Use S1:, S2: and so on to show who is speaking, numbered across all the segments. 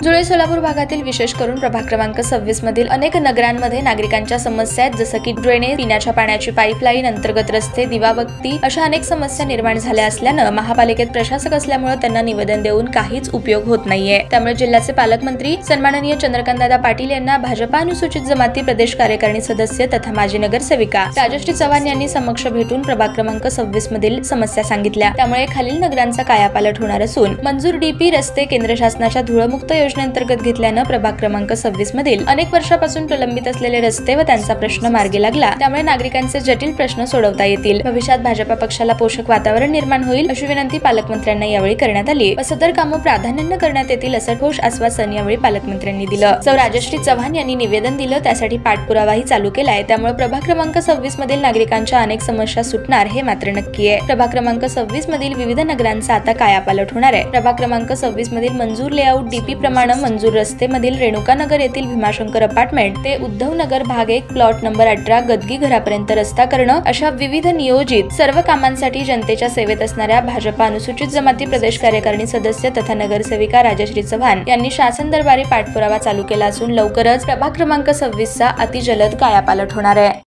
S1: जुळे सोलापूर भागातील विशेष करून प्रभाग क्रमांक 26 मधील अनेक नगरांमध्ये नागरिकांच्या समस्या आहेत, जसं की ड्रेनेज, पिण्याच्या पाण्याची पाईपलाईन, अंतर्गत रस्ते, दिवाबत्ती अशा अनेक समस्या निर्माण झाल्या असल्यानं महापालिकेत प्रशासक असल्यामुळे त्यांना निवेदन देऊन काहीच उपयोग होत नाहीये। त्यामुळे जिल्ह्याचे पालकमंत्री सन्माननीय चंद्रकांतदादा पाटील यांना भाजपा अनुसूचित जमाती प्रदेश कार्यकारिणी सदस्य तथा माजी नगरसेविका राजश्री चव्हाण यांनी समक्ष भेटून प्रभाग क्रमांक 26 मधील समस्या सांगितल्या। त्यामुळे खालील नगरांचा कायापालट होणार असून मंजूर डीपी रस्ते केंद्र शासनाच्या धूळमुक्त योजनेअंतर्गत घेतल्यानं प्रभाग क्रमांक 26 मधील अनेक वर्षापासून प्रलंबित असलेले रस्ते व त्यांचा प्रश्न मार्गी लागला। त्यामुळे नागरिकांचे जटिल प्रश्न सोडवता येतील। भविष्यात भाजपा पक्षाला पोषक वातावरण निर्माण होईल अशी विनंती पालकमंत्र्यांना यावेळी करण्यात आली व सदर कामं प्राधान्याने करण्यात येतील असं ठोस आश्वासन यावेळी पालकमंत्र्यांनी दिलं। सौ राजश्री चव्हाण यांनी निवेदन दिलं, त्यासाठी पाठपुरावाही चालू केलाय। त्यामुळे प्रभाग क्रमांक 26 मधील नागरिकांच्या अनेक समस्या सुटणार हे मात्र नक्की आहे। प्रभाग क्रमांक 26 मधील विविध नगरांचा आता कायापालट होणार आहे। प्रभाग क्रमांक 26 मधील मंजूर लेआउट डीपी प्रमाणे मंजूर रस्ते मधील रेणुका नगर येथील भीमाशंकर अपार्टमेंट ते उद्धव नगर भाग 1 प्लॉट नंबर 18 गदगी घरापर्यंत रस्ता करणं अशा विविध नियोजित सर्व कामांसाठी जनतेच्या सेवेत असणाऱ्या भाजपा अनुसूचित जमाती प्रदेश कार्यकारिणी सदस्य तथा नगरसेविका राजश्री चव्हाण यांनी शासन दरबारी पाठपुरावा चालू केला असून लवकरच प्रभाग क्रमांक 26 चा अतिजलद कायापालट होणार आहे।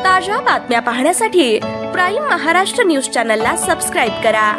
S2: ताज्या बातम्या पाहण्यासाठी प्राईम महाराष्ट्र न्यूज चॅनलला सबस्क्राईब करा।